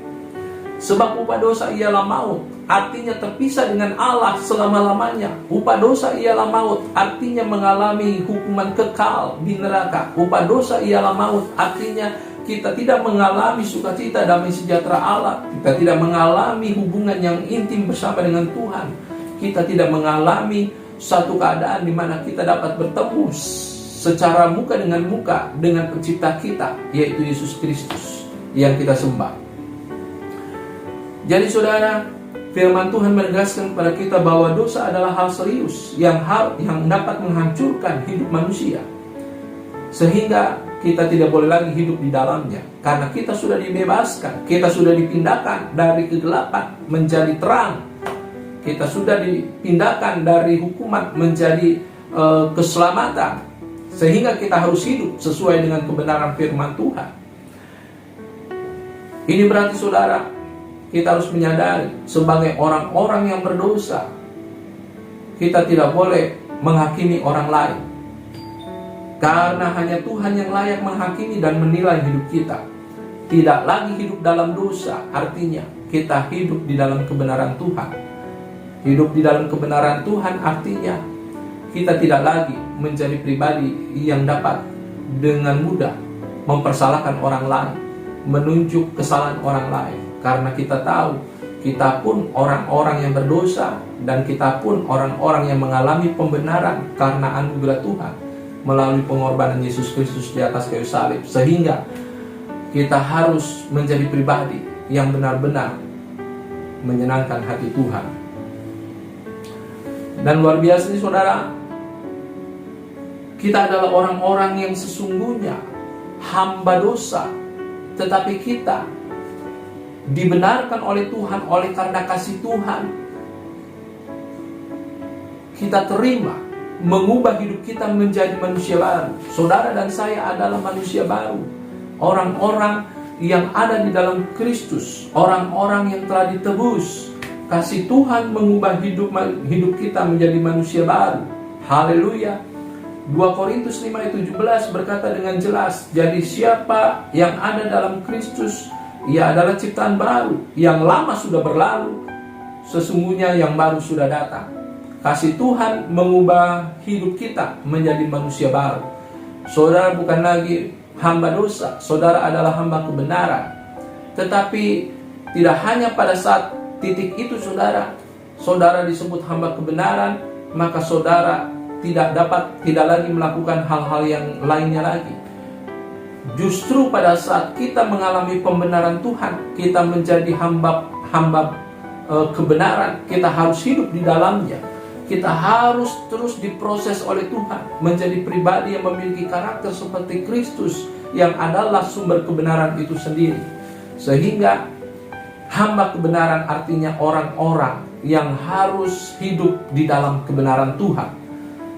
Sebab upah dosa ialah maut, artinya terpisah dengan Allah selama-lamanya. Upah dosa ialah maut, artinya mengalami hukuman kekal di neraka. Upah dosa ialah maut, artinya kita tidak mengalami sukacita damai sejahtera Allah. Kita tidak mengalami hubungan yang intim bersama dengan Tuhan. Kita tidak mengalami satu keadaan di mana kita dapat bertemu secara muka dengan pencipta kita, yaitu Yesus Kristus yang kita sembah. Jadi saudara, firman Tuhan menegaskan kepada kita bahwa dosa adalah hal serius yang dapat menghancurkan hidup manusia. Sehingga kita tidak boleh lagi hidup di dalamnya. Karena kita sudah dibebaskan, kita sudah dipindahkan dari kegelapan menjadi terang. Kita sudah dipindahkan dari hukuman menjadi keselamatan. Sehingga kita harus hidup sesuai dengan kebenaran firman Tuhan. Ini berarti saudara, kita harus menyadari sebagai orang-orang yang berdosa, kita tidak boleh menghakimi orang lain. Karena hanya Tuhan yang layak menghakimi dan menilai hidup kita. Tidak lagi hidup dalam dosa, artinya kita hidup di dalam kebenaran Tuhan. Hidup di dalam kebenaran Tuhan artinya kita tidak lagi menjadi pribadi yang dapat dengan mudah mempersalahkan orang lain, menunjuk kesalahan orang lain. Karena kita tahu, kita pun orang-orang yang berdosa, dan kita pun orang-orang yang mengalami pembenaran karena anugerah Tuhan melalui pengorbanan Yesus Kristus di atas kayu salib. Sehingga kita harus menjadi pribadi yang benar-benar menyenangkan hati Tuhan. Dan luar biasa nih saudara, kita adalah orang-orang yang sesungguhnya hamba dosa, tetapi kita dibenarkan oleh Tuhan oleh karena kasih Tuhan. Kita terima mengubah hidup kita menjadi manusia baru. Saudara dan saya adalah manusia baru, orang-orang yang ada di dalam Kristus, orang-orang yang telah ditebus. Kasih Tuhan mengubah hidup kita menjadi manusia baru. Haleluya. 2 Korintus 5 ayat 17 berkata dengan jelas, jadi siapa yang ada dalam Kristus, ia adalah ciptaan baru. Yang lama sudah berlalu, sesungguhnya yang baru sudah datang. Kasih Tuhan mengubah hidup kita menjadi manusia baru. Saudara bukan lagi hamba dosa, saudara adalah hamba kebenaran. Tetapi tidak hanya pada saat titik itu saudara disebut hamba kebenaran, maka saudara tidak lagi melakukan hal-hal yang lainnya lagi. Justru pada saat kita mengalami pembenaran Tuhan, kita menjadi hamba kebenaran, kita harus hidup di dalamnya. Kita harus terus diproses oleh Tuhan menjadi pribadi yang memiliki karakter seperti Kristus yang adalah sumber kebenaran itu sendiri. Sehingga hamba kebenaran artinya orang-orang yang harus hidup di dalam kebenaran Tuhan,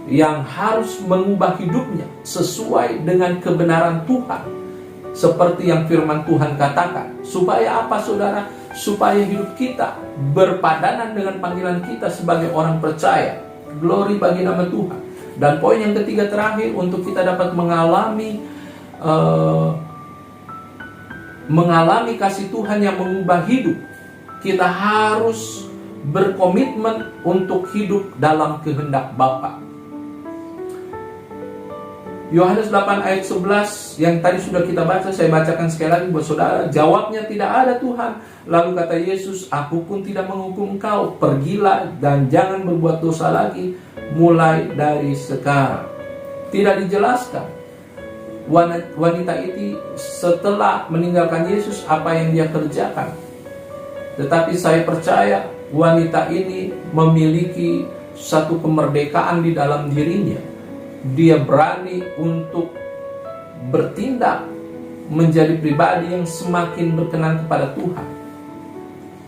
yang harus mengubah hidupnya sesuai dengan kebenaran Tuhan, seperti yang firman Tuhan katakan. Supaya apa saudara? Supaya hidup kita berpadanan dengan panggilan kita sebagai orang percaya. Glory bagi nama Tuhan. Dan poin yang ketiga terakhir, untuk kita dapat mengalami kasih Tuhan yang mengubah hidup, kita harus berkomitmen untuk hidup dalam kehendak Bapa. Yohanes 8 ayat 11 yang tadi sudah kita baca, saya bacakan sekali lagi buat saudara. Jawabnya, tidak ada Tuhan. Lalu kata Yesus, aku pun tidak menghukum engkau. Pergilah dan jangan berbuat dosa lagi mulai dari sekarang. Tidak dijelaskan wanita itu setelah meninggalkan Yesus apa yang dia kerjakan. Tetapi saya percaya wanita ini memiliki satu kemerdekaan di dalam dirinya. Dia berani untuk bertindak menjadi pribadi yang semakin berkenan kepada Tuhan.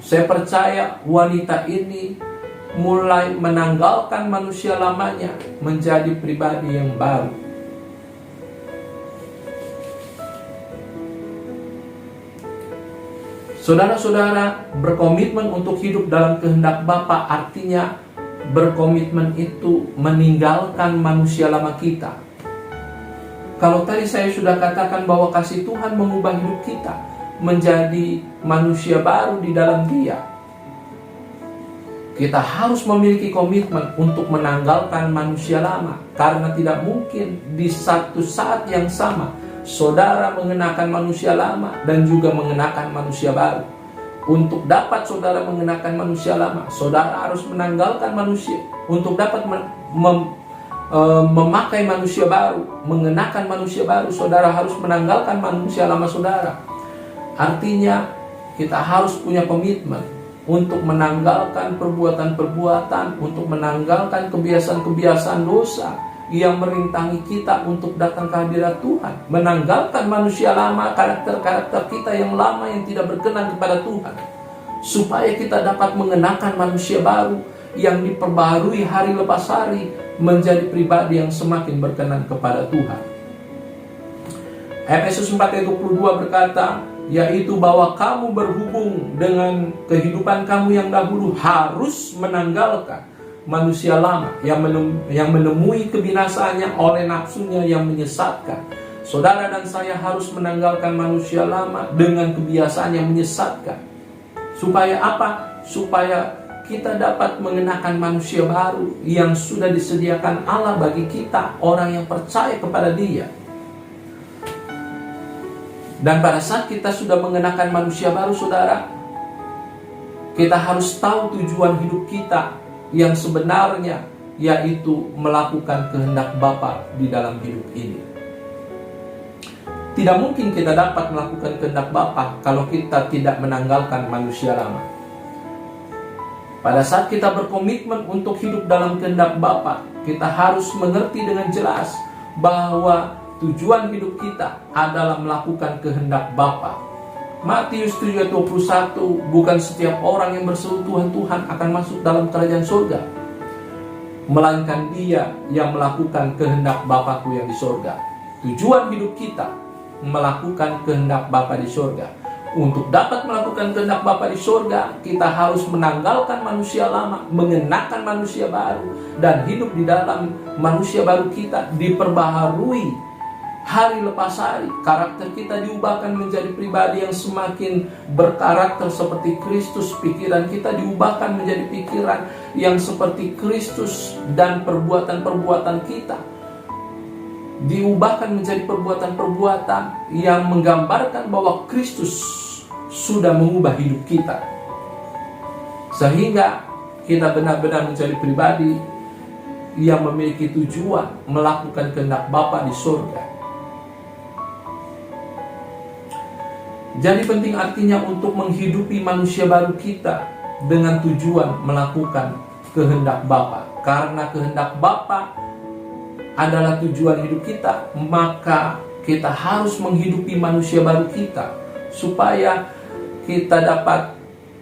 Saya percaya wanita ini mulai menanggalkan manusia lamanya menjadi pribadi yang baru. Saudara-saudara, berkomitmen untuk hidup dalam kehendak Bapa artinya berkomitmen itu meninggalkan manusia lama kita. Kalau tadi saya sudah katakan bahwa kasih Tuhan mengubah hidup kita menjadi manusia baru di dalam Dia, kita harus memiliki komitmen untuk menanggalkan manusia lama. Karena tidak mungkin di satu saat yang sama saudara mengenakan manusia lama dan juga mengenakan manusia baru. Untuk dapat saudara mengenakan manusia lama, saudara harus menanggalkan manusia. Untuk dapat memakai manusia baru, mengenakan manusia baru, saudara harus menanggalkan manusia lama saudara. Artinya kita harus punya komitmen untuk menanggalkan perbuatan-perbuatan, untuk menanggalkan kebiasaan-kebiasaan dosa yang merintangi kita untuk datang ke hadirat Tuhan. Menanggalkan manusia lama, karakter-karakter kita yang lama yang tidak berkenan kepada Tuhan, supaya kita dapat mengenakan manusia baru yang diperbarui hari lepas hari menjadi pribadi yang semakin berkenan kepada Tuhan. Efesus 4 ayat 22 berkata, yaitu bahwa kamu berhubung dengan kehidupan kamu yang dahulu harus menanggalkan manusia lama yang menemui kebinasaannya oleh nafsunya yang menyesatkan. Saudara dan saya harus menanggalkan manusia lama dengan kebiasaan yang menyesatkan. Supaya apa? Supaya kita dapat mengenakan manusia baru yang sudah disediakan Allah bagi kita, orang yang percaya kepada Dia. Dan pada saat kita sudah mengenakan manusia baru, saudara, kita harus tahu tujuan hidup kita yang sebenarnya, yaitu melakukan kehendak Bapa di dalam hidup ini. Tidak mungkin kita dapat melakukan kehendak Bapa kalau kita tidak menanggalkan manusia lama. Pada saat kita berkomitmen untuk hidup dalam kehendak Bapa, kita harus mengerti dengan jelas bahwa tujuan hidup kita adalah melakukan kehendak Bapa. Matius 7:21, bukan setiap orang yang berseru Tuhan, Tuhan akan masuk dalam kerajaan surga, melainkan dia yang melakukan kehendak Bapa-Ku yang di surga. Tujuan hidup kita melakukan kehendak Bapa di surga. Untuk dapat melakukan kehendak Bapa di surga, kita harus menanggalkan manusia lama, mengenakan manusia baru, dan hidup di dalam manusia baru kita diperbaharui hari lepas hari. Karakter kita diubahkan menjadi pribadi yang semakin berkarakter seperti Kristus. Pikiran kita diubahkan menjadi pikiran yang seperti Kristus, dan perbuatan-perbuatan kita diubahkan menjadi perbuatan-perbuatan yang menggambarkan bahwa Kristus sudah mengubah hidup kita, sehingga kita benar-benar menjadi pribadi yang memiliki tujuan melakukan kehendak Bapa di surga. Jadi penting artinya untuk menghidupi manusia baru kita dengan tujuan melakukan kehendak Bapa. Karena kehendak Bapa adalah tujuan hidup kita, maka kita harus menghidupi manusia baru kita supaya kita dapat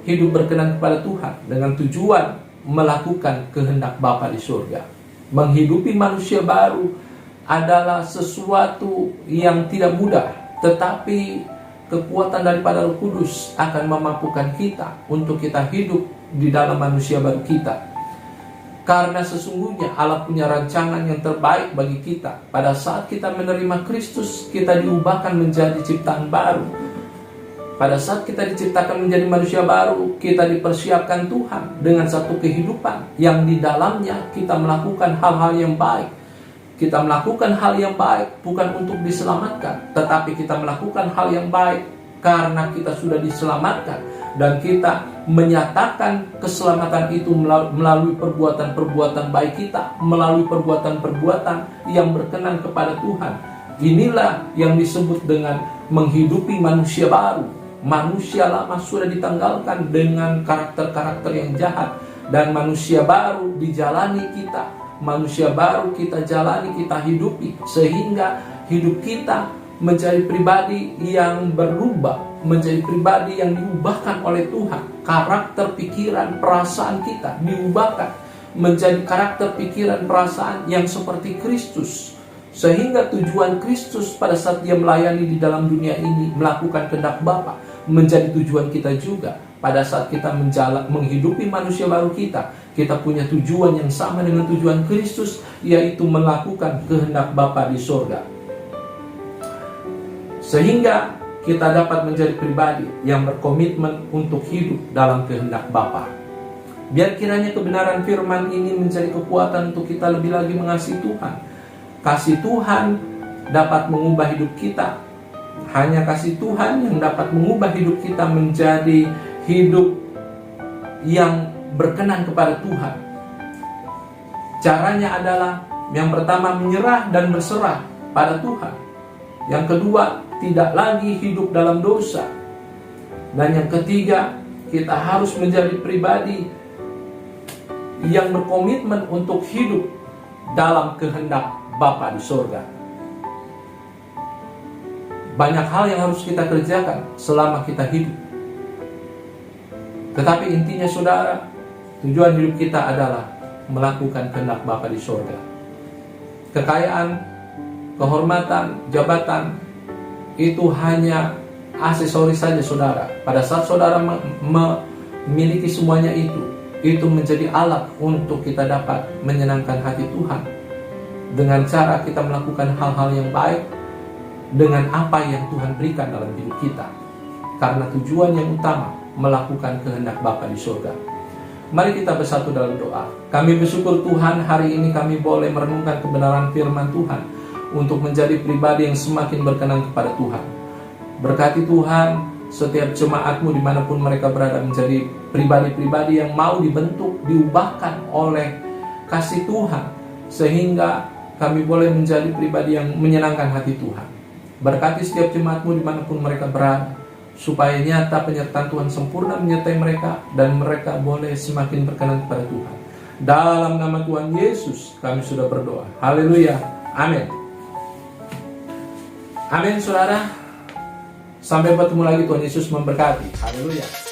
hidup berkenan kepada Tuhan dengan tujuan melakukan kehendak Bapa di surga. Menghidupi manusia baru adalah sesuatu yang tidak mudah, tetapi kekuatan daripada Roh Kudus akan memampukan kita untuk kita hidup di dalam manusia baru kita. Karena sesungguhnya Allah punya rancangan yang terbaik bagi kita. Pada saat kita menerima Kristus, kita diubahkan menjadi ciptaan baru. Pada saat kita diciptakan menjadi manusia baru, kita dipersiapkan Tuhan dengan satu kehidupan yang di dalamnya kita melakukan hal-hal yang baik. Kita melakukan hal yang baik bukan untuk diselamatkan, tetapi kita melakukan hal yang baik karena kita sudah diselamatkan, dan kita menyatakan keselamatan itu melalui perbuatan-perbuatan baik kita, melalui perbuatan-perbuatan yang berkenan kepada Tuhan. Inilah yang disebut dengan menghidupi manusia baru. Manusia lama sudah ditanggalkan dengan karakter-karakter yang jahat, dan manusia baru dijalani kita. Manusia baru kita jalani, kita hidupi, sehingga hidup kita menjadi pribadi yang berubah, menjadi pribadi yang diubahkan oleh Tuhan. Karakter, pikiran, perasaan kita diubahkan menjadi karakter, pikiran, perasaan yang seperti Kristus, sehingga tujuan Kristus pada saat dia melayani di dalam dunia ini, melakukan kehendak Bapa, menjadi tujuan kita juga. Pada saat kita menghidupi manusia baru kita punya tujuan yang sama dengan tujuan Kristus, yaitu melakukan kehendak Bapa di surga. Sehingga kita dapat menjadi pribadi yang berkomitmen untuk hidup dalam kehendak Bapa. Biar kiranya kebenaran firman ini menjadi kekuatan untuk kita lebih lagi mengasihi Tuhan. Kasih Tuhan dapat mengubah hidup kita. Hanya kasih Tuhan yang dapat mengubah hidup kita menjadi hidup yang berkenan kepada Tuhan. Caranya adalah, yang pertama, menyerah dan berserah pada Tuhan. Yang kedua, tidak lagi hidup dalam dosa. Dan yang ketiga, kita harus menjadi pribadi yang berkomitmen untuk hidup dalam kehendak Bapa di surga. Banyak hal yang harus kita kerjakan selama kita hidup. Tetapi intinya saudara, tujuan hidup kita adalah melakukan kehendak Bapa di surga. Kekayaan, kehormatan, jabatan itu hanya aksesoris saja saudara. Pada saat saudara memiliki semuanya itu menjadi alat untuk kita dapat menyenangkan hati Tuhan dengan cara kita melakukan hal-hal yang baik dengan apa yang Tuhan berikan dalam hidup kita. Karena tujuan yang utama melakukan kehendak Bapa di surga. Mari kita bersatu dalam doa. Kami bersyukur Tuhan, hari ini kami boleh merenungkan kebenaran firman Tuhan untuk menjadi pribadi yang semakin berkenan kepada Tuhan. Berkati Tuhan setiap jemaatmu dimanapun mereka berada, menjadi pribadi-pribadi yang mau dibentuk, diubahkan oleh kasih Tuhan, sehingga kami boleh menjadi pribadi yang menyenangkan hati Tuhan. Berkati setiap jemaatmu dimanapun mereka berada, supaya nyata penyertaan Tuhan sempurna menyertai mereka, dan mereka boleh semakin berkenan kepada Tuhan. Dalam nama Tuhan Yesus kami sudah berdoa. Haleluya. Amin. Amin saudara. Sampai bertemu lagi, Tuhan Yesus memberkati. Haleluya.